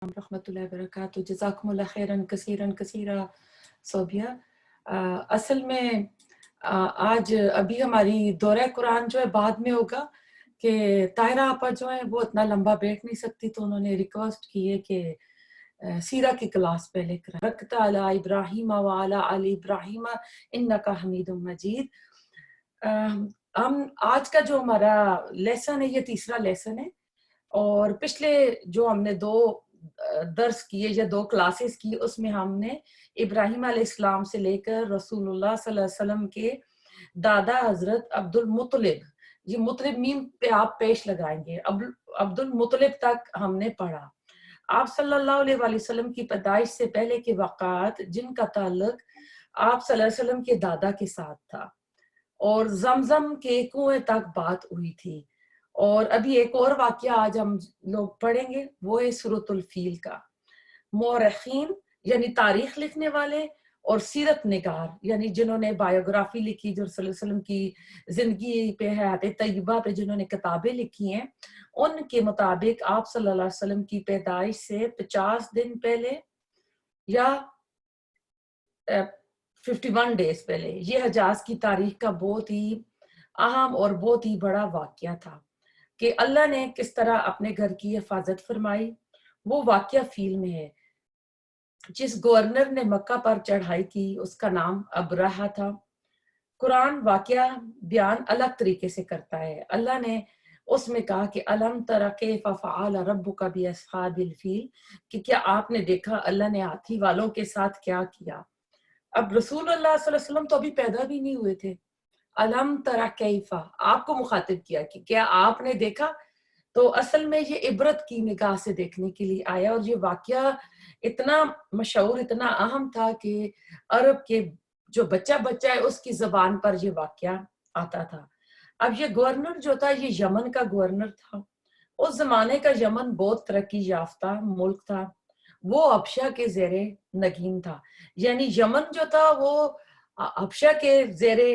रहमतुल्लाहि व बरकातहू। जज़ाकुमुल्लाह खैरन कसीरन कसीरा। सोबिया असल में आज अभी हमारी दौरा कुरान जो है बाद में होगा कि ताहिरा आपा जो है वो इतना लंबा बैठ नहीं सकती, तो उन्होंने रिक्वेस्ट की है कि सीरा की क्लास पहले करा। रखता अला इब्राहिम व अला आलि इब्राहिम इन्नका हमीदुम मजीद। हम आज का जो हमारा लेसन है ये तीसरा लेसन है, और पिछले जो हमने दो दर्स किए या दो क्लासेस की उसमें हमने इब्राहिम अलैहिस्सलाम से लेकर रसूलुल्लाह सल्लल्लाहु अलैहि वसल्लम के दादा हजरत अब्दुल मुत्तलिब, ये मुत्तलिब मीम पे आप पेश लगाएंगे, अब्दुल मुत्तलिब तक हमने पढ़ा। आप सल्लल्लाहु अलैहि वसल्लम की पैदाइश से पहले के वाक़ात जिनका ताल्लुक आप सल्लल्लाहु अलैहि वसल्लम के दादा के साथ था, और जमजम के कुएं तक बात हुई थी। और अभी एक और वाकया आज हम लोग पढ़ेंगे, वो है सूरतुल फील का। मौरखीन यानी तारीख लिखने वाले, और सीरत निगार यानी जिन्होंने बायोग्राफी लिखी, जो सल्लल्लाहु अलैहि वसल्लम की जिंदगी पे, हयात तय्यबा पे जिन्होंने किताबें लिखी हैं, उनके मुताबिक आप सल्लल्लाहु अलैहि वसल्लम की पैदाइश से 50 दिन पहले या 51 डेज पहले, ये हजाज की तारीख का बहुत ही अहम और बहुत ही बड़ा वाकया था कि अल्लाह ने किस तरह अपने घर की हिफाजत फरमाई। वो वाकया फील में है। जिस गवर्नर ने मक्का पर चढ़ाई की उसका नाम अब्राहा था। कुरान वाकया बयान अलग तरीके से करता है। अल्लाह ने उसमें कहा कि अलम तरा कैफ फ़अल रब्बुका बि अस्हाबिल फील, कि क्या आपने देखा अल्लाह ने हाथी वालों के साथ क्या किया। अब रसूलुल्लाह सल्लल्लाहु अलैहि वसल्लम तो अभी पैदा भी नहीं हुए थे। अलम तरा कैफा आपको मुखातिब किया कि क्या आपने देखा, तो असल में ये इबरत की निगाह से देखने के लिए आया। और ये वाकया इतना मशहूर, इतना अहम था कि अरब के जो बच्चा बच्चा है उसकी जबान पर ये वाकया आता था। अब ये गवर्नर जो था ये यमन का गवर्नर था। उस जमाने का यमन बहुत तरक्की याफ्ता मुल्क था। वो हबशा के जेरे नगीन था, यानी यमन जो था वो हबशा के जेरे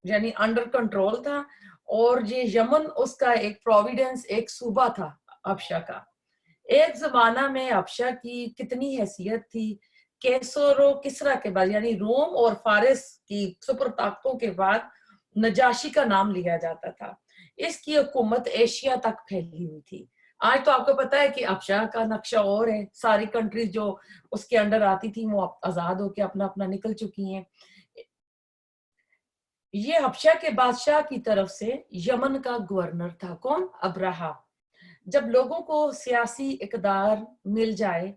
यानी अंडर कंट्रोल था। और ये यमन उसका एक प्रोविडेंस, एक सूबा था हबशा का। एक जमाना में हबशा की कितनी हैसियत थी। कैसरो किसरा के बाद यानी रोम और फारिस की सुपर ताकतों के बाद नजाशी का नाम लिया जाता था। इसकी हुकूमत एशिया तक फैली हुई थी। आज तो आपको पता है कि हबशा का नक्शा और है, सारी कंट्रीज जो उसके अंडर आती थी वो आजाद होकर अपना अपना निकल चुकी हैं। ये हबशा के बादशाह की तरफ से यमन का गवर्नर था कौन? अब्राहा। जब लोगों को सियासी इक़दार मिल जाए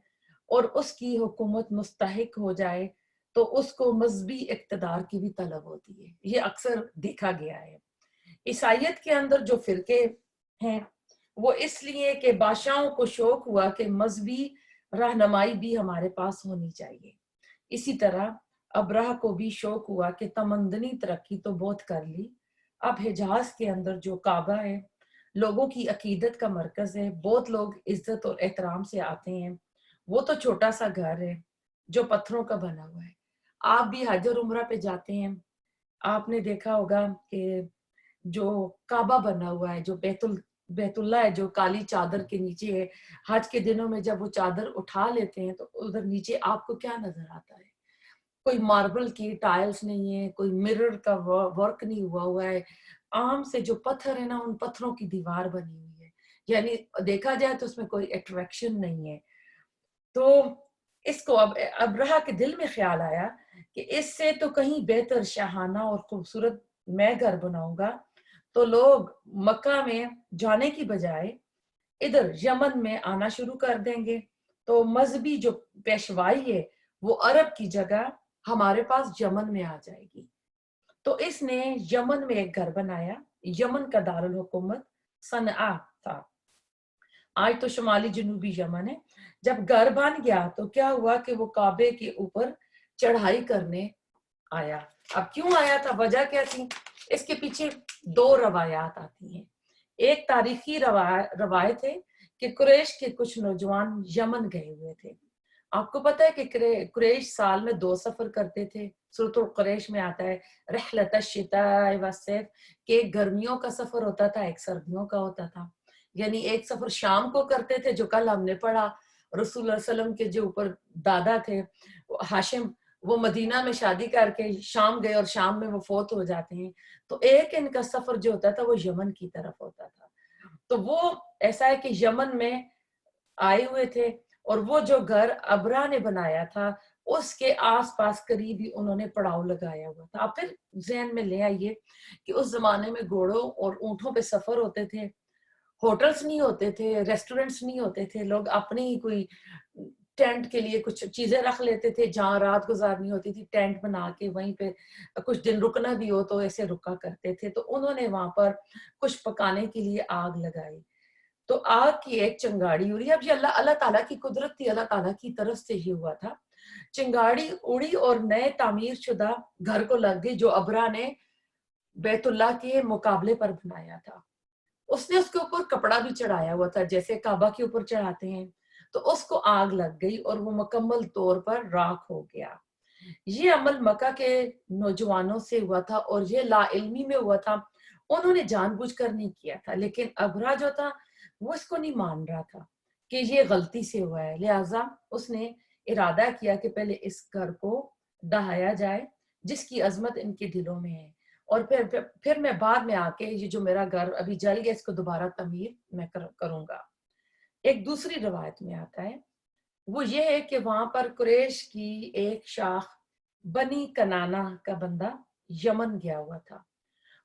और उसकी हुकूमत मुस्तहिक हो जाए तो उसको मजहबी इक़्तिदार की भी तलब होती है। ये अक्सर देखा गया है। ईसाइयत के अंदर जो फिरके हैं वो इसलिए कि बादशाहों को शौक हुआ कि मजहबी रहनुमाई भी हमारे पास होनी चाहिए। इसी तरह अब्राह को भी शौक हुआ कि तमंदनी तरक्की तो बहुत कर ली, अब हिजाज के अंदर जो काबा है लोगों की अकीदत का मरकज है, बहुत लोग इज्जत और एहतराम से आते हैं। वो तो छोटा सा घर है जो पत्थरों का बना हुआ है। आप भी हज और उम्रा पे जाते हैं, आपने देखा होगा कि जो काबा बना हुआ है, जो बैतुल्ला है, जो काली चादर के नीचे है, हज के दिनों में जब वो चादर उठा लेते हैं तो उधर नीचे आपको क्या नजर आता है? कोई मार्बल की टाइल्स नहीं है, कोई मिरर का वर्क नहीं हुआ हुआ है। आम से जो पत्थर है ना, उन पत्थरों की दीवार बनी हुई है। यानी देखा जाए तो उसमें कोई अट्रैक्शन नहीं है। तो इसको अब अब्राहा के दिल में ख्याल आया कि इससे तो कहीं बेहतर शाहाना और खूबसूरत मैं घर बनाऊंगा, तो लोग मक्का में जाने की बजाय इधर यमन में आना शुरू कर देंगे। तो मजहबी जो पेशवाई है वो अरब की जगह हमारे पास यमन में आ जाएगी। तो इसने यमन में एक घर बनाया। यमन का दारुल हुकूमत सनआ था। आज तो शुमाली जनूबी यमन है। जब घर बन गया तो क्या हुआ कि वो काबे के ऊपर चढ़ाई करने आया। अब क्यों आया था, वजह क्या थी? इसके पीछे दो रवायात आती हैं। एक तारीखी रवायत है कि कुरैश के कुछ नौजवान यमन गए हुए थे। आपको पता है कि कुरैश साल में 2 सफर करते थे। सूरतुल कुरैश में आता है रहलत शिताए व सैफ, कि एक गर्मियों का सफर होता था, एक सर्दियों का होता था। यानी एक सफर शाम को करते थे जो कल हमने पढ़ा, रसूल सल्लल्लाहु अलैहि वसल्लम के जो ऊपर दादा थे हाशिम, वो मदीना में शादी करके शाम गए और शाम में वो फौत हो जाते हैं। तो एक इनका सफर जो होता था वो यमन की तरफ होता था। तो वो ऐसा है कि यमन में आए हुए थे और वो जो घर अबरा ने बनाया था उसके आसपास करीब ही उन्होंने पड़ाव लगाया हुआ था। आप फिर ज़हन में ले आइए कि उस जमाने में घोड़ों और ऊंटों पे सफर होते थे, होटल्स नहीं होते थे, रेस्टोरेंट्स नहीं होते थे, लोग अपने ही कोई टेंट के लिए कुछ चीजें रख लेते थे, जहाँ रात गुजारनी होती थी टेंट बना के वहीं पे कुछ दिन रुकना भी हो तो ऐसे रुका करते थे। तो उन्होंने वहां पर कुछ पकाने के लिए आग लगाई, तो आग की एक चिंगाड़ी उड़ी। अब ये अल्लाह अल्लाह ताला की कुदरत थी, अल्लाह ताला की तरफ से ही हुआ था। चिंगाड़ी उड़ी और नए तामीर शुदा घर को लग गई जो अबरा ने बैतुल्लाह के मुकाबले पर बनाया था। उसने उसके ऊपर कपड़ा भी चढ़ाया हुआ था जैसे काबा के ऊपर चढ़ाते हैं, तो उसको आग लग गई और वो मुकम्मल तौर पर राख हो गया। ये अमल मक्का के नौजवानों से हुआ था और ये लाइल्मी में हुआ था, उन्होंने जानबूझकर नहीं किया था। लेकिन अबरा जो था वो इसको नहीं मान रहा था कि ये गलती से हुआ है, लिहाजा उसने इरादा किया कि पहले इस घर को ढहाया जाए जिसकी अजमत इनके दिलों में है, और फिर मैं बाद में आके ये जो मेरा घर अभी जल गया इसको दोबारा तमीर मैं करूंगा। एक दूसरी रवायत में आता है, वो ये है कि वहां पर कुरैश की एक शाख बनी कनाना का बंदा यमन गया हुआ था।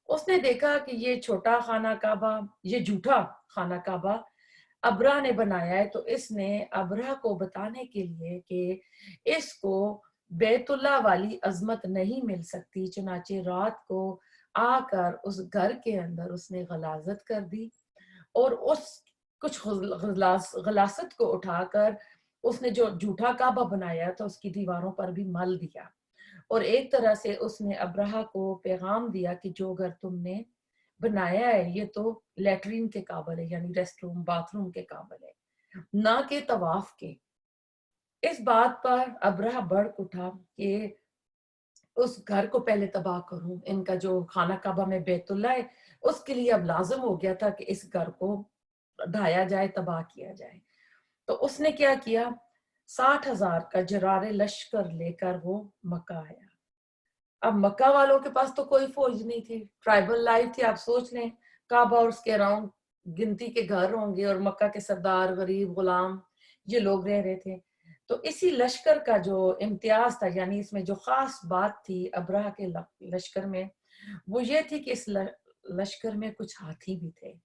उसने देखा कि ये छोटा खाना काबा, ये झूठा खाना काबा अबरा ने बनाया है, तो इसने अबरा को बताने के लिए कि इसको बैतुल्ला वाली अजमत नहीं मिल सकती, चुनाचे रात को आकर उस घर के अंदर उसने गलाजत कर दी और उस कुछ गलासत को उठाकर उसने जो झूठा काबा बनाया था उसकी दीवारों पर भी मल दिया, और एक तरह से उसने अब्राहा को पैगाम दिया कि जो घर तुमने बनाया है ये तो लेटरिन के काबिल है, यानी रेस्ट रूम बाथरूम के काबिल है, ना कि तवाफ के। इस बात पर अब्राहा भड़क उठा कि उस घर को पहले तबाह करूं, इनका जो खाना काबा में बैतुल्ला है उसके लिए अब लाजिम हो गया था कि इस घर को ढाया जाए, तबाह किया जाए। तो उसने क्या किया, 60,000 का जरारे लश्कर लेकर वो मक्का आया। अब मक्का वालों के पास तो कोई फौज नहीं थी, ट्राइबल लाइफ थी। आप सोच लें काबा और उसके अराउंड गिनती के घर होंगे और मक्का के सरदार गरीब गुलाम ये लोग रह रहे थे। तो इसी लश्कर का जो इम्तियाज था, यानी इसमें जो खास बात थी अब्राह के लश्कर में, वो ये थी कि इस लश्कर में कुछ हाथी भी थे।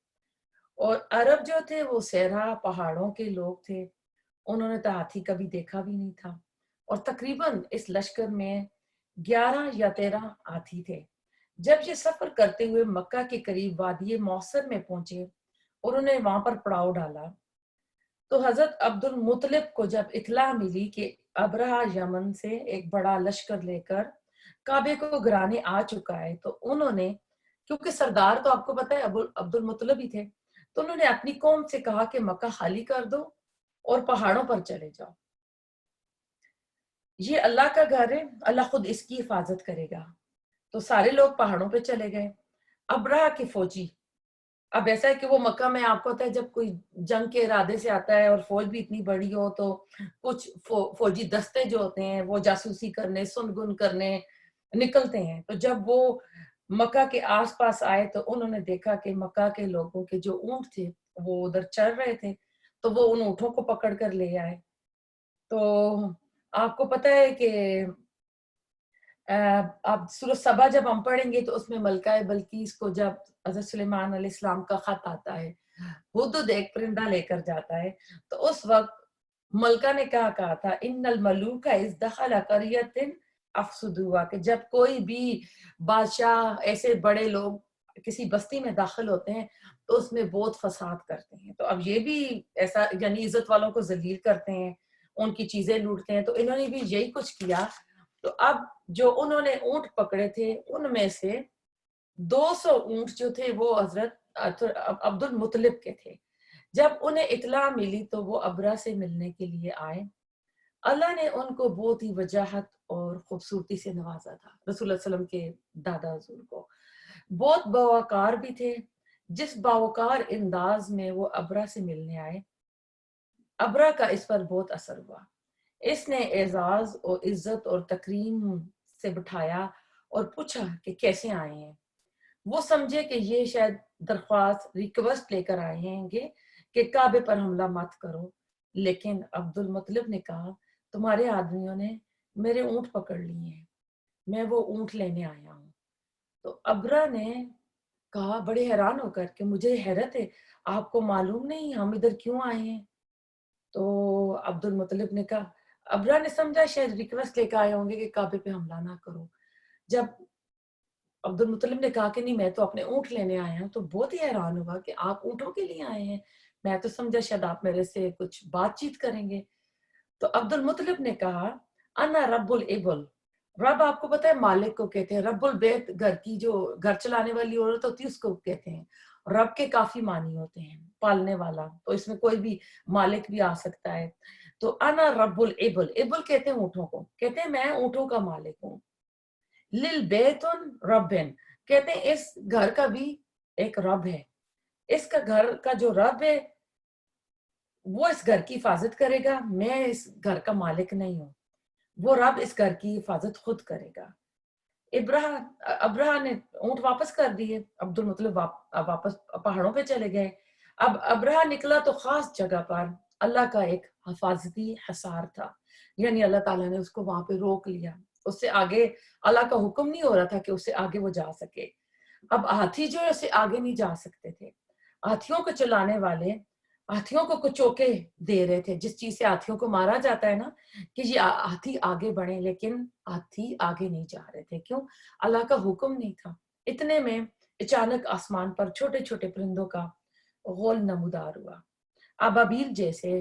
और अरब जो थे वो सहरा पहाड़ों के लोग थे, उन्होंने तो हाथी कभी देखा भी नहीं था। और तकरीबन इस लश्कर में 11 या 13 हाथी थे। जब ये सफर करते हुए मक्का के करीब वादी मौसर में पहुंचे और उन्हें वहां पर पड़ाव डाला, तो हजरत अब्दुल मुतलिब को जब इतला मिली कि अबरहा यमन से एक बड़ा लश्कर लेकर काबे को गिराने आ चुका है, तो उन्होंने, क्योंकि सरदार तो आपको पता है अब्दुल मुतलिब ही थे, तो उन्होंने अपनी कौम से कहा कि मक्का खाली कर दो और पहाड़ों पर चले जाओ, ये अल्लाह का घर है, अल्लाह खुद इसकी हिफाजत करेगा। तो सारे लोग पहाड़ों पे चले गए। अबरहा के फौजी, अब ऐसा है कि वो मक्का में आपको होता है जब कोई जंग के इरादे से आता है और फौज भी इतनी बड़ी हो तो कुछ फौजी दस्ते जो होते हैं वो जासूसी करने सुनगुन करने निकलते हैं। तो जब वो मक्का के आसपास आए तो उन्होंने देखा कि मक्का के लोगों के जो ऊंट थे वो उधर चल रहे थे, तो वो उन ऊँटों को पकड़ कर ले आए। तो आपको पता है कि अब सूरह सबा जब हम पढ़ेंगे तो उसमें मलका बल्कीस को जब हजरत सुलेमान अलैहिस्सलाम का खत आता है, हुदहुद एक परिंदा लेकर जाता है, तो उस वक्त मलका ने क्या कहा था, इन्नल मलूका इज़ दखला करियतिन अफसदुहा, कि जब कोई भी बादशाह ऐसे बड़े लोग किसी बस्ती में दाखिल होते हैं तो उसमें बहुत फसाद करते हैं। तो अब ये भी ऐसा, यानी इज्जत वालों को जलील करते हैं, उनकी चीजें लूटते हैं, तो इन्होंने भी यही कुछ किया। तो अब जो उन्होंने ऊंट पकड़े थे उनमें से 200 ऊंट जो थे वो हजरत अब्दुल मुतलिब के थे। जब उन्हें इतला मिली तो वो अबरा से मिलने के लिए आए। अल्लाह ने उनको बहुत ही वजाहत और खूबसूरती से नवाजा था, रसूल सल्लम के दादा हुजूर को। बहुत बावकार भी थे। जिस बावकार अंदाज में वो अबरा से मिलने आए, अबरा का इस पर बहुत असर हुआ। इसने एजाज और इज्जत और तकरीम से बिठाया और पूछा कि कैसे आए हैं। वो समझे कि ये शायद दरख्वास्त रिक्वेस्ट लेकर आए हैंगे कि काबे पर हमला मत करो, लेकिन अब्दुल मुत्तलिब ने कहा, तुम्हारे आदमियों ने मेरे ऊंट पकड़ लिए हैं, मैं वो ऊंट लेने आया हूँ। तो अबरा ने कहा बड़े हैरान होकर कि मुझे हैरत है, आपको मालूम नहीं हम इधर क्यों आए हैं? तो अब्दुल मुत्तलिब ने कहा, अबरा ने समझा शायद रिक्वेस्ट लेकर आए होंगे कि काबे पे हमला ना करो। जब अब्दुल मुत्तलिब ने कहा कि नहीं मैं तो अपने ऊँट लेने आया हूँ, तो बहुत ही हैरान हुआ कि आप ऊँटों के लिए आए हैं। मैं तो समझा शायद आप मेरे से कुछ बातचीत करेंगे। तो अब्दुल मुत्तलिब ने कहा, अना रब्बुल इबल। रब आपको पता है मालिक को कहते हैं, रब्बुल बैत घर की जो घर चलाने वाली औरत होती है उसको कहते हैं। रब के काफी मानी होते हैं, पालने वाला, तो इसमें कोई भी मालिक भी आ सकता है। तो अना रब्बुल इबल, इबल कहते हैं ऊँटों को, कहते हैं मैं ऊँटों का मालिक हूँ। लिल बेतुन रबिन, कहते हैं इस घर का भी एक रब है, इसका घर का जो रब है वो इस घर की हिफाजत करेगा, मैं इस घर का मालिक नहीं हूँ, वो रब इस घर की हिफाजत खुद करेगा। इब्राह अब्राह ने ऊंट वापस कर दिए, अब्दुल मुत्तलिब वापस पहाड़ों पे चले गए। अब अब्राह निकला तो खास जगह पर अल्लाह का एक हिफाजती हसार था, यानी अल्लाह ताला ने उसको वहां पे रोक लिया, उससे आगे अल्लाह का हुक्म नहीं हो रहा था कि उससे आगे वो जा सके। अब हाथी जो है उससे आगे नहीं जा सकते थे। हाथियों को चलाने वाले हाथियों को कुचोके दे रहे थे, जिस चीज से हाथियों को मारा जाता है ना, कि ये हाथी आगे बढ़े, लेकिन हाथी आगे नहीं जा रहे थे। क्यों? अल्लाह का हुक्म नहीं था। इतने में अचानक आसमान पर छोटे छोटे परिंदों का गोल नमूदार हुआ। अबाबील जैसे,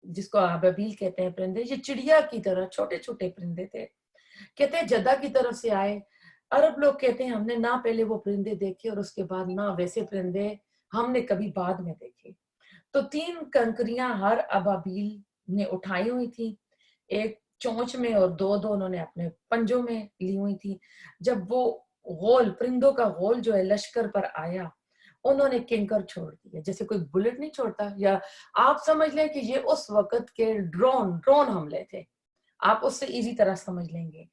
जिसको अबाबील कहते हैं परिंदे, ये चिड़िया की तरह छोटे छोटे परिंदे थे। कहते हैं जद्दा की तरफ से आए। अरब लोग कहते हैं हमने ना पहले वो परिंदे देखे और उसके बाद ना वैसे परिंदे हमने कभी बाद में देखे। तो 3 कंकरियां हर अबाबील ने उठाई हुई थी, एक चोंच में और दो दो उन्होंने अपने पंजों में ली हुई थी। जब वो गोल परिंदों का गोल जो है लश्कर पर आया, उन्होंने किंकर छोड़ दिया, जैसे कोई बुलेट नहीं छोड़ता, या आप समझ लें कि ये उस वक्त के ड्रोन ड्रोन हमले थे, आप उससे इजी तरह समझ लेंगे।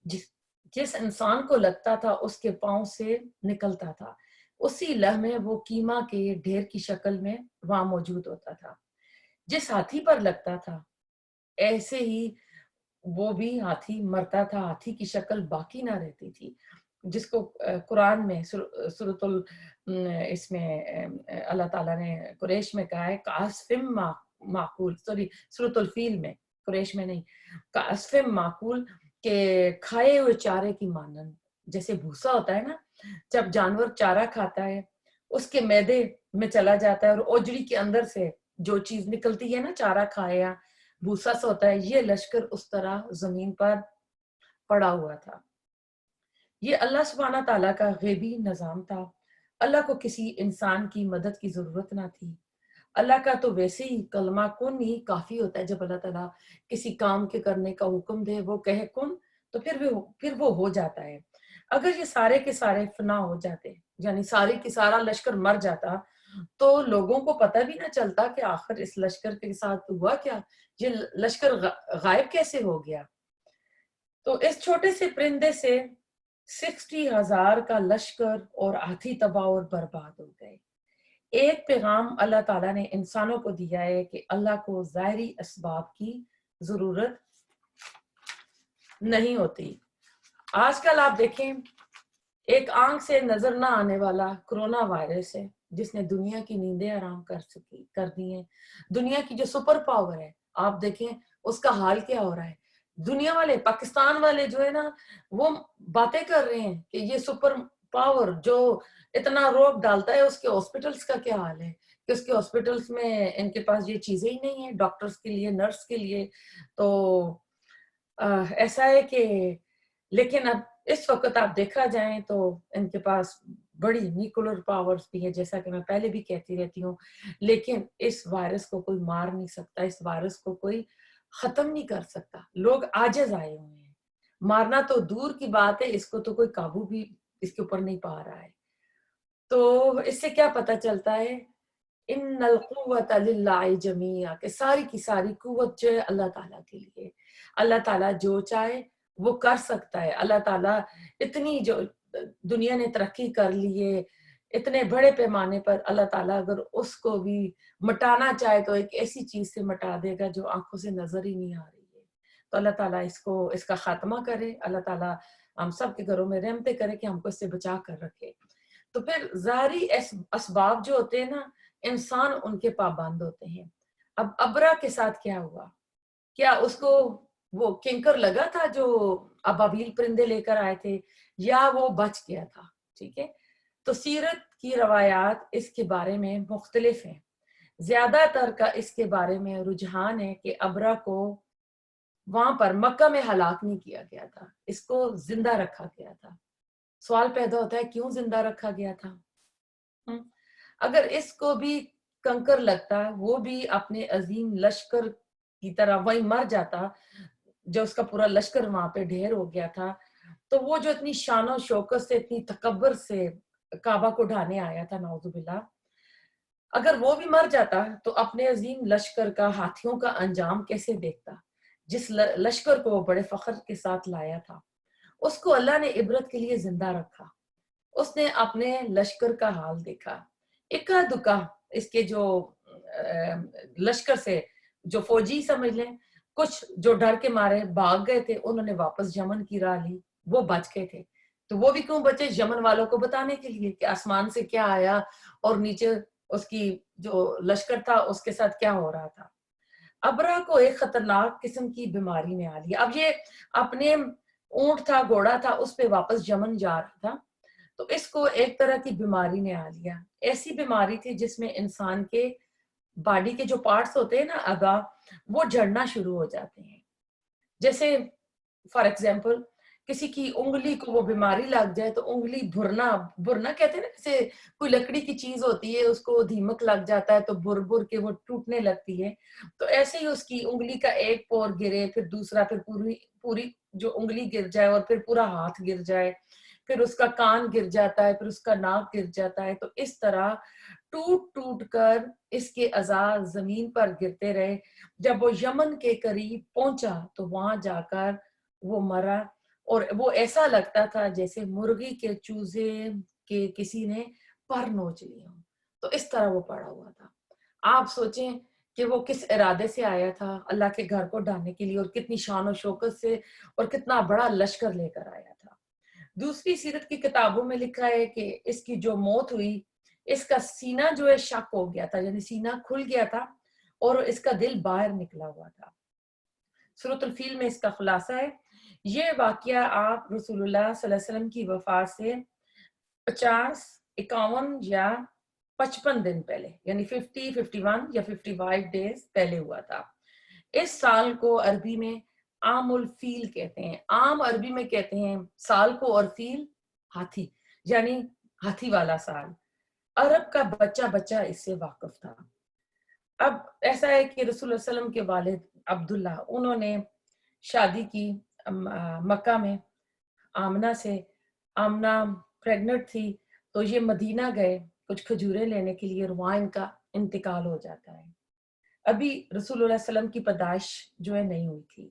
जिस जिस इंसान को लगता था उसके पांव से निकलता था, उसी लम्हे वो कीमा के ढेर की शक्ल में वहां मौजूद होता था। जिस हाथी पर लगता था ऐसे ही वो भी हाथी मरता था, हाथी की शक्ल बाकी ना रहती थी, जिसको कुरान में सूरतुल इसमें अल्लाह ताला ने कुरैश में कहा है कासफिम माकूल, सॉरी सूरतुल फील में, कुरैश में नहीं, कासफिम माकूल के खाए हुए चारे की मानन। जैसे भूसा होता है ना, जब जानवर चारा खाता है उसके मैदे में चला जाता है और ओजड़ी के अंदर से जो चीज निकलती है ना, चारा खाया भूसा सा होता है, ये लश्कर उस तरह जमीन पर पड़ा हुआ था। ये अल्लाह सुब्हाना ताला का गैबी निजाम था। अल्लाह को किसी इंसान की मदद की जरूरत ना थी। अल्लाह का तो वैसे ही कलमा कुन ही काफी होता है। जब अल्लाह ताला किसी काम के करने का हुक्म दे, वो कहे कुन, तो फिर वो हो जाता है। अगर ये सारे के सारे फना हो जाते, यानी सारे की सारा लश्कर मर जाता, तो लोगों को पता भी ना चलता कि आखिर इस लश्कर के साथ हुआ क्या, ये लश्कर गायब कैसे हो गया। तो इस छोटे से परिंदे से 60,000 का लश्कर और हाथी तबाह और बर्बाद हो गए। एक पैगाम अल्लाह ताला ने इंसानों को दिया है कि अल्लाह को ज़ाहिरी असबाब की जरूरत नहीं होती। आजकल आप देखें, एक आंख से नजर ना आने वाला कोरोना वायरस है, जिसने दुनिया की नींदें आराम कर दी हैं। दुनिया की जो सुपर पावर है, आप देखें उसका हाल क्या हो रहा है। दुनिया वाले, पाकिस्तान वाले जो है ना, वो बातें कर रहे हैं कि ये सुपर पावर जो इतना रौब डालता है, उसके हॉस्पिटल्स का क्या हाल है, कि उसके हॉस्पिटल्स में इनके पास ये चीजें ही नहीं है, डॉक्टर्स के लिए, नर्स के लिए। तो ऐसा है कि, लेकिन अब इस वक्त आप देखा जाए तो इनके पास बड़ी न्यूक्लियर पावर्स भी है, जैसा कि मैं पहले भी कहती रहती हूँ, लेकिन इस वायरस को कोई मार नहीं सकता, इस वायरस को कोई खत्म नहीं कर सकता। लोग आजिज आए हुए हैं, मारना तो दूर की बात है, इसको तो कोई काबू भी इसके ऊपर नहीं पा रहा है। तो इससे क्या पता चलता है, ان القوت للہ جمیعا، کہ ساری کی ساری قوت جو ہے اللہ تعالیٰ کے لیے. اللہ تعالیٰ جو چاہے وہ کر سکتا ہے. اللہ تعالیٰ اتنی جو دنیا نے ترقی کر لی ہے اتنے بڑے پیمانے پر، اللہ تعالیٰ اگر اس کو بھی مٹانا چاہے تو ایک ایسی چیز سے مٹا دے گا جو آنکھوں سے نظر ہی نہیں آ رہی ہے. تو اللہ تعالیٰ اس کا خاتمہ کرے. اللہ تعالیٰ ہم سب کے گھروں میں رحمتیں کرے کہ ہم کو اس سے بچا کر رکھے. تو پھر ظاہری اسباب جو ہوتے ہیں نا، انسان ان کے پابند ہوتے ہیں. اب ابرا کے ساتھ کیا ہوا؟ کیا اس کو وہ کنکر لگا تھا جو ابابیل پرندے لے کر آئے تھے، یا وہ بچ گیا تھا؟ ٹھیک ہے، تو سیرت کی روایات اس کے بارے میں مختلف ہیں. زیادہ تر کا اس کے بارے میں رجحان ہے کہ ابرا کو وہاں پر مکہ میں ہلاک نہیں کیا گیا تھا، اس کو زندہ رکھا گیا تھا. سوال پیدا ہوتا ہے کیوں زندہ رکھا گیا تھا؟ اگر اس کو بھی کنکر لگتا، وہ بھی اپنے عظیم لشکر کی طرح وہی مر جاتا جو اس کا پورا لشکر وہاں پہ ڈھیر ہو گیا تھا، تو وہ جو اتنی شان و شوکت سے اتنی تکبر سے کعبہ کو ڈھانے آیا تھا، نعوذ باللہ، اگر وہ بھی مر جاتا تو اپنے عظیم لشکر کا، ہاتھیوں کا انجام کیسے دیکھتا؟ جس لشکر کو وہ بڑے فخر کے ساتھ لایا تھا، اس کو اللہ نے عبرت کے لیے زندہ رکھا. اس نے اپنے لشکر کا حال دیکھا. اکا دکا اس کے جو لشکر سے جو فوجی سمجھ لیں، کچھ جو ڈر کے مارے بھاگ گئے تھے، انہوں نے واپس یمن کی راہ لی، وہ بچ گئے تھے. تو وہ بھی کیوں بچے؟ یمن والوں کو بتانے کے لیے کہ آسمان سے کیا آیا اور نیچے اس کی جو لشکر تھا اس کے ساتھ کیا ہو رہا تھا. ابرا کو ایک خطرناک قسم کی بیماری نے آ لیا. اب یہ اپنے اونٹ تھا، گھوڑا تھا، اس پہ واپس یمن جا رہا تھا، تو اس کو ایک طرح کی بیماری نے آ لیا. ایسی بیماری تھی جس میں انسان کے باڈی کے جو پارٹس ہوتے ہیں نا، اعضاء، وہ جھڑنا شروع ہو جاتے ہیں. جیسے فار ایگزامپل کسی کی انگلی کو وہ بیماری لگ جائے تو انگلی بھرنا کہتے ہیں نا، جیسے کوئی لکڑی کی چیز ہوتی ہے، اس کو دیمک لگ جاتا ہے تو بھر کے وہ ٹوٹنے لگتی ہے. تو ایسے ہی اس کی انگلی کا ایک پور گرے، پھر دوسرا، پھر پوری جو انگلی گر جائے، اور پھر پورا ہاتھ گر جائے، پھر اس کا کان گر جاتا ہے، پھر اس کا ناک گر جاتا ہے. تو اس طرح ٹوٹ کر اس کے اعضاء زمین پر گرتے رہے. جب وہ یمن کے قریب پہنچا تو وہاں جا کر وہ مرا، اور وہ ایسا لگتا تھا جیسے مرغی کے چوزے کے کسی نے پر نوچ لیے ہوں. تو اس طرح وہ پڑا ہوا تھا. آپ سوچیں کہ وہ کس ارادے سے آیا تھا اللہ کے گھر کو ڈھانے کے لیے، اور کتنی شان و شوکت سے اور کتنا بڑا لشکر لے کر آیا تھا. دوسری سیرت کی کتابوں میں لکھا ہے کہ اس کی جو موت ہوئی، اس کا سینہ جو ہے شق ہو گیا تھا، یعنی سینہ کھل گیا تھا اور اس کا دل باہر نکلا ہوا تھا. سورۃ الفیل میں اس کا خلاصہ ہے. یہ واقعہ آپ رسول اللہ صلی اللہ علیہ وسلم کی وفات سے 50، 51 یا 55 دن پہلے، یعنی 50، 51 یا 55 ڈیز پہلے ہوا تھا. اس سال کو عربی میں عام الفیل کہتے ہیں. عام عربی میں کہتے ہیں سال کو، اور فیل ہاتھی، یعنی ہاتھی والا سال. عرب کا بچہ اس سے واقف تھا. اب ایسا ہے کہ رسول اللہ علیہ وسلم کے والد عبداللہ، انہوں نے شادی کی مکہ میں آمنہ سے. آمنہ پریگننٹ تھی تو یہ مدینہ گئے کچھ کھجوریں لینے کے لیے، اور وہاں ان کا انتقال ہو جاتا ہے. ابھی رسول اللہ علیہ وسلم کی پیدائش جو ہے نہیں ہوئی تھی.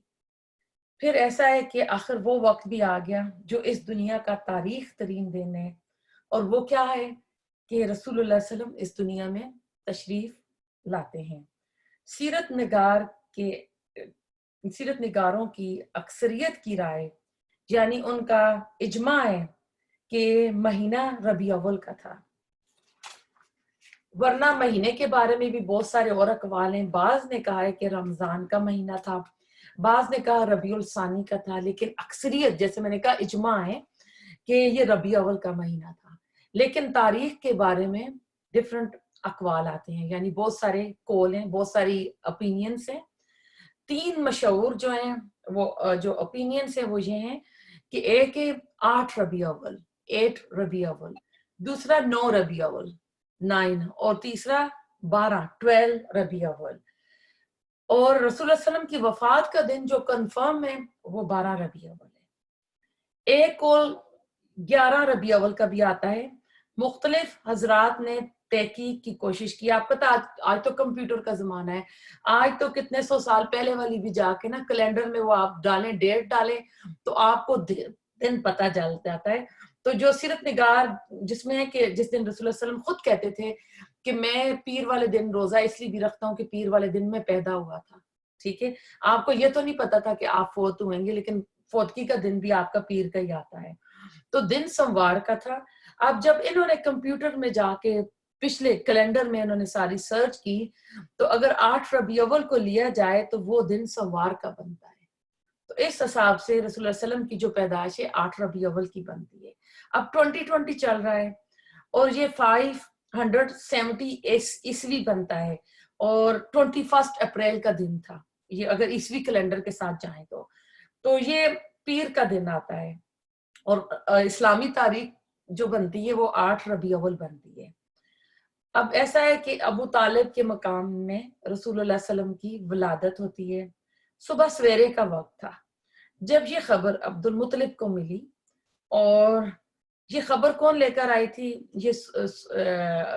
پھر ایسا ہے کہ آخر وہ وقت بھی آ گیا جو اس دنیا کا تاریخ ترین دن ہے، اور وہ کیا ہے کہ رسول اللہ علیہ وسلم اس دنیا میں تشریف لاتے ہیں. سیرت نگاروں کی اکثریت کی رائے، یعنی ان کا اجماع ہے کہ مہینہ ربیع اول کا تھا. ورنہ مہینے کے بارے میں بھی بہت سارے اور اقوال ہیں. بعض نے کہا ہے کہ رمضان کا مہینہ تھا، بعض نے کہا ربیع الثانی کا تھا، لیکن اکثریت، جیسے میں نے کہا، اجماع ہے کہ یہ ربیع اول کا مہینہ تھا. لیکن تاریخ کے بارے میں ڈفرنٹ اقوال آتے ہیں، یعنی بہت سارے قول ہیں، بہت ساری اپینینس ہیں. 3 مشہور جو ہیں، وہ جو اپینینس ہیں وہ یہ ہیں کہ ایک 8 ربیع اول، 8 ربیع اول، دوسرا 9 ربیع اول، 9، اور تیسرا 12، 12 ربیع اول. اور رسول اللہ علیہ وسلم کی وفات کا دن جو کنفرم ہے وہ 12 ربیع اول ہے. ایک قول 11 ربیع اول کا بھی آتا ہے. مختلف حضرات نے تحقیق کی کوشش کی. آپ پتہ آج تو کمپیوٹر کا زمانہ ہے, آج تو کتنے سو سال پہلے والی بھی جا کے نا کیلنڈر میں وہ آپ ڈالیں, ڈیٹ ڈالیں تو آپ کو دن پتہ چل جاتا ہے. تو جو سیرت نگار جس میں ہے کہ جس دن رسول اللہ صلی اللہ علیہ وسلم خود کہتے تھے کہ میں پیر والے دن روزہ اس لیے بھی رکھتا ہوں کہ پیر والے دن میں پیدا ہوا تھا. ٹھیک ہے, آپ کو یہ تو نہیں پتا تھا کہ آپ فوت ہوئیں گے, لیکن فوتگی کا دن بھی آپ کا پیر کا ہی آتا ہے. تو دن سموار کا تھا. اب جب انہوں نے کمپیوٹر میں جا کے پچھلے کیلنڈر میں انہوں نے ساری سرچ کی تو اگر 8 ربیع الاول کو لیا جائے تو وہ دن سموار کا بنتا ہے. تو اس حساب سے رسول اللہ علیہ وسلم کی جو پیدائش ہے 8 ربیع الاول کی بنتی ہے. اب 2020 چل رہا ہے اور یہ 570 عیسوی بنتا ہے اور 21 اپریل کا دن تھا یہ, اگر عیسوی کیلنڈر کے ساتھ جائیں تو یہ پیر کا دن آتا ہے. اور اسلامی تاریخ جو بنتی ہے وہ 8 ربیع الاول بنتی ہے. اب ایسا ہے کہ ابو طالب کے مقام میں رسول اللہ صلی اللہ علیہ وسلم کی ولادت ہوتی ہے. صبح سویرے کا وقت تھا جب یہ خبر عبد المطلب کو ملی. اور یہ خبر کون لے کر آئی تھی؟ یہ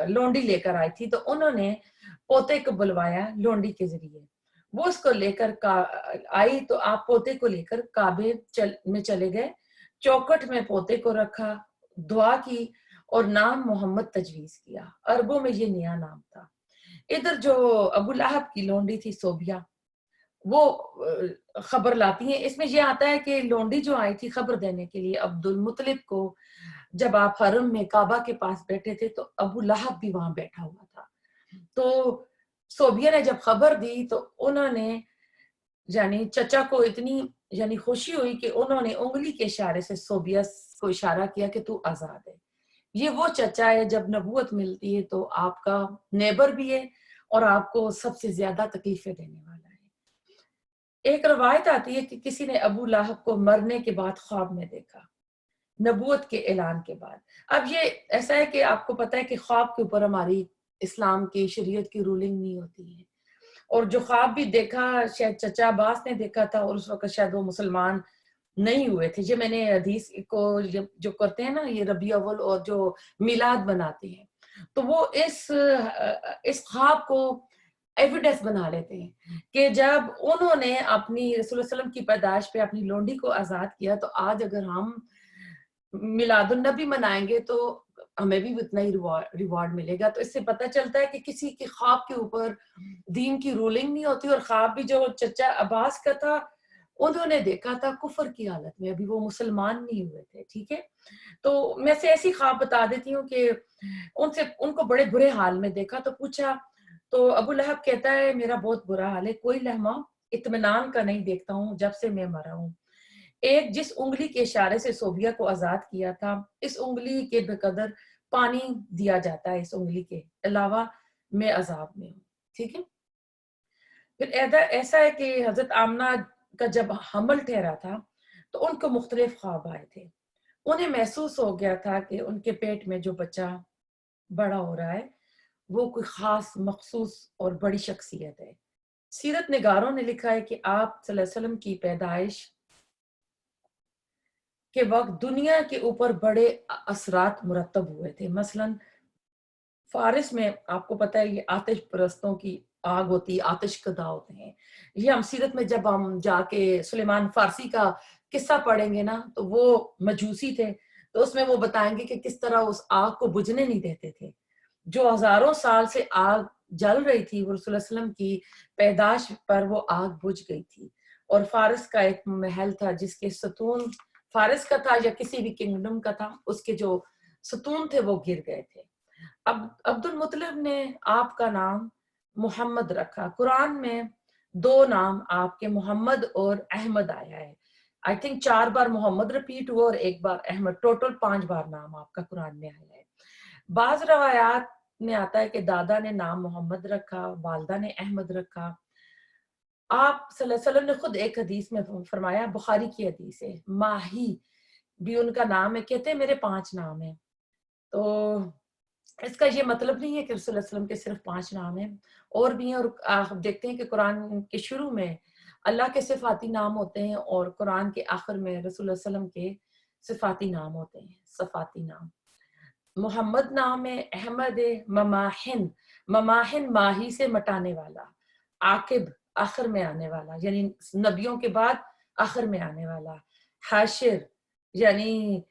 لونڈی لے کر آئی تھی. تو انہوں نے پوتے کو بلوایا لونڈی کے ذریعے, وہ اس کو لے کر آئی تو آپ پوتے کو لے کر کعبے میں چلے گئے, چوکٹ میں پوتے کو رکھا, دعا کی اور نام محمد تجویز کیا. عربوں میں یہ نیا نام تھا. ادھر جو ابو لہب کی لونڈی تھی صوبیہ, وہ خبر لاتی ہیں. اس میں یہ آتا ہے کہ لونڈی جو آئی تھی خبر دینے کے لیے عبد المطلب کو, جب آپ حرم میں کعبہ کے پاس بیٹھے تھے تو ابو لہب بھی وہاں بیٹھا ہوا تھا. تو صوبیہ نے جب خبر دی تو انہوں نے یعنی چچا کو اتنی یعنی خوشی ہوئی کہ انہوں نے انگلی کے اشارے سے صوبیہ کو اشارہ کیا کہ تو آزاد ہے. یہ وہ چچا ہے جب نبوت ملتی ہے تو آپ کا نیبر بھی ہے اور آپ کو سب سے زیادہ تکلیفیں دینے والا ہے. ایک روایت آتی ہے کہ کسی نے ابو لہب کو مرنے کے بعد خواب میں دیکھا نبوت کے اعلان کے بعد. اب یہ ایسا ہے کہ آپ کو پتہ ہے کہ خواب کے اوپر ہماری اسلام کی شریعت کی رولنگ نہیں ہوتی ہے, اور جو خواب بھی دیکھا شاید چچا عباس نے دیکھا تھا اور اس وقت شاید وہ مسلمان نہیں ہوئے تھے. یہ میں نے حدیث کو جو کرتے ہیں نا یہ ربیع الاول اور جو میلاد بناتے ہیں تو وہ اس خواب کو ایویڈنس بنا لیتے ہیں کہ جب انہوں نے اپنی رسول اللہ علیہ وسلم کی پیدائش پہ اپنی لونڈی کو آزاد کیا تو آج اگر ہم میلاد النبی منائیں گے تو ہمیں بھی اتنا ہی ریوارڈ ملے گا. تو اس سے پتہ چلتا ہے کہ کسی کے خواب کے اوپر دین کی رولنگ نہیں ہوتی. اور خواب بھی جو چچا عباس کا تھا انہوں نے دیکھا تھا کفر کی حالت میں, ابھی وہ مسلمان نہیں ہوئے تھے. ٹھیک ہے, تو میں سے ایسی خواب بتا دیتی ہوں کہ ان کو بڑے برے حال میں دیکھا تو پوچھا تو ابو لہب کہتا ہے میرا بہت برا حال ہے, کوئی لمحہ اطمینان کا نہیں دیکھتا ہوں جب سے میں مرا ہوں. ایک جس انگلی کے اشارے سے صوبیہ کو آزاد کیا تھا اس انگلی کے بقدر پانی دیا جاتا ہے, اس انگلی کے علاوہ میں عذاب میں ہوں. ٹھیک ہے, پھر ایسا ہے کہ حضرت آمنہ کا جب حمل ٹھہرا تھا تو ان کو مختلف خواب آئے تھے. انہیں محسوس ہو گیا تھا کہ ان کے پیٹ میں جو بچہ بڑا ہو رہا ہے وہ کوئی خاص مخصوص اور بڑی شخصیت ہے. سیرت نگاروں نے لکھا ہے کہ آپ صلی اللہ علیہ وسلم کی پیدائش کے وقت دنیا کے اوپر بڑے اثرات مرتب ہوئے تھے. مثلا فارس میں آپ کو پتہ ہے یہ آتش پرستوں کی آگ ہوتی ہے, آتش کدا ہوتے ہیں. یہ ہم سیرت میں جب ہم جا کے سلیمان فارسی کا قصہ پڑھیں گے نا تو وہ مجوسی تھے تو اس میں وہ بتائیں گے کہ کس طرح اس آگ کو بجھنے نہیں دیتے تھے. جو ہزاروں سال سے آگ جل رہی تھی وہ رسول اللہ علیہ وسلم کی پیدائش پر وہ آگ بجھ گئی تھی. اور فارس کا ایک محل تھا جس کے ستون فارس کا تھا یا کسی بھی کنگڈم کا تھا, اس کے جو ستون تھے وہ گر گئے تھے. اب عبد المطلب نے آپ کا نام محمد رکھا. قرآن میں 2 نام آپ کے محمد اور احمد آیا ہے. I think 4 bar Muhammad repeat ہوا اور 1 بار احمد, ٹوٹل 5 بار نام آپ کا قرآن میں آیا ہے. بعض روایات میں آتا ہے کہ دادا نے نام محمد رکھا, والدہ نے احمد رکھا. آپ صلی اللہ علیہ وسلم نے خود ایک حدیث میں فرمایا, بخاری کی حدیث ہے, ماہی بھی ان کا نام ہے, کہتے ہیں میرے 5 نام ہیں. تو اس کا یہ مطلب نہیں ہے کہ رسول اللہ علیہ وسلم کے صرف 5 نام ہیں, اور بھی ہیں. اور آپ دیکھتے ہیں کہ قرآن کے شروع میں اللہ کے صفاتی نام ہوتے ہیں اور قرآن کے آخر میں رسول اللہ علیہ وسلم کے صفاتی نام ہوتے ہیں, صفاتی نام. मोहम्मद नाम है, अहमद है, ममाहिन, ममाहिन माही से मटाने वाला, आकिब आखिर में आने वाला, यानी नबियों के बाद आखिर में आने वाला, हाशिर यानी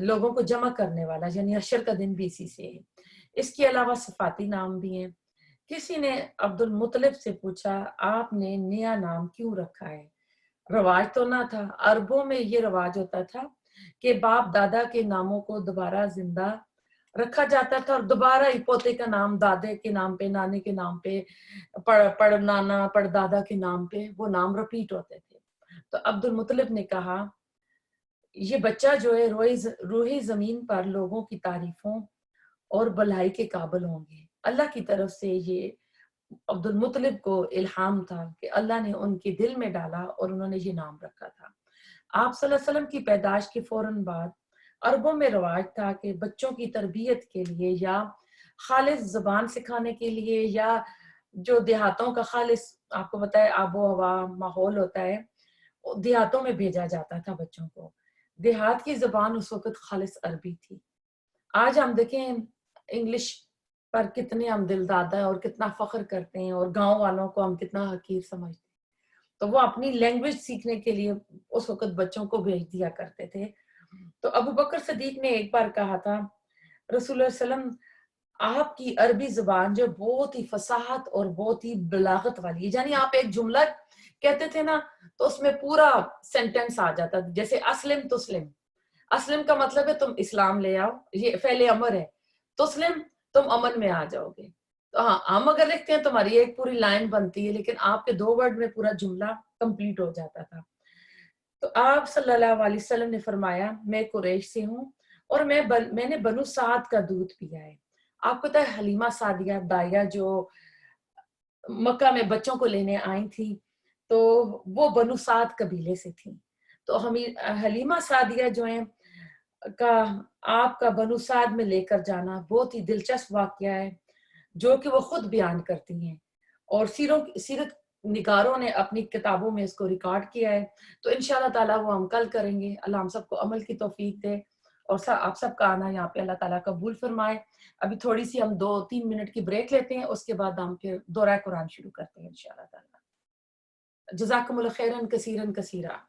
लोगों को जमा करने वाला, यानी हशर का दिन भी इसी से है। इसके अलावा सिफाती नाम भी हैं। किसी ने अब्दुल मुतलिब से पूछा, आपने नया नाम क्यों रखा है? रवाज तो ना था, अरबों में ये रवाज होता था कि बाप दादा के नामों को दोबारा जिंदा रखा जाता था और दोबारा ही पोते का नाम दादे के नाम पे, नाने के नाम पे, पड़ नाना पड़ दादा के नाम पे वो नाम रिपीट होते थे। तो अब्दुल मुतलिब ने कहा, ये बच्चा जो है रूही जमीन पर लोगों की तारीफों और भलाई के काबिल होंगे। अल्लाह की तरफ से ये अब्दुल मुतलिब को इल्हाम था कि अल्लाह ने उनके दिल में डाला और उन्होंने ये नाम रखा था। आप सल्लल्लाहु अलैहि वसल्लम की पैदाश के फौरन बाद अरबों में रवाज था कि बच्चों की तरबियत के लिए या खालिस ज़बान सिखाने के लिए या जो देहातों का खालिस, आपको पता है आबो हवा माहौल होता है, देहातों में भेजा जाता था बच्चों को। देहात की ज़बान उस वक्त खालिस अरबी थी। आज हम देखें इंग्लिश पर कितने हम दिलदादा हैं और कितना फख्र करते हैं और गांव वालों को हम कितना हकीर समझते हैं। तो वो अपनी लैंग्वेज सीखने के लिए उस वक्त बच्चों को भेज दिया करते थे। तो अबू बकर सदीक ने एक बार कहा था, रसूलुल्लाह सल्लम आपकी अरबी जुबान जो बहुत ही फसाहत और बहुत ही बलागत वाली है, यानी आप एक जुमला कहते थे ना तो उसमें पूरा सेंटेंस आ जाता था, जैसे अस्लिम तुस्लिम। अस्लिम का मतलब है तुम इस्लाम ले आओ, ये फेले अमर है। तुस्लिम तुम अमन में आ जाओगे। तो हाँ, हम अगर लिखते हैं तुम्हारी एक पूरी लाइन बनती है, लेकिन आपके 2 वर्ड में पूरा जुमला कंप्लीट हो जाता था। तो आप सल्लल्लाहु अलैहि वसल्लम ने फरमाया, मैं कुरैश से हूँ और मैंने बनु साद का दूध पिया है। आपको पता है हलीमा सादिया दाइया जो मक्का में बच्चों को लेने आई थी, तो वो बनु साद कबीले से थी। तो हमी हलीमा सादिया जो है का आपका बनु साद में लेकर जाना बहुत ही दिलचस्प वाकया है, जो कि वो खुद बयान करती हैं और सीरत निगारों ने अपनी किताबों में इसको रिकॉर्ड किया है। तो इंशाल्लाह ताला वो हम कल करेंगे। अल्लाह हम सबको अमल की तौफीक दे और आप सबका आना यहाँ पे अल्लाह ताला कबूल फरमाए। अभी थोड़ी सी हम 2-3 मिनट की ब्रेक लेते हैं, उसके बाद हम फिर दोहरा कुरान शुरू करते हैं इंशाल्लाह ताला। जज़ाकुमुल्लाह खैरन कसीरन कसीरा।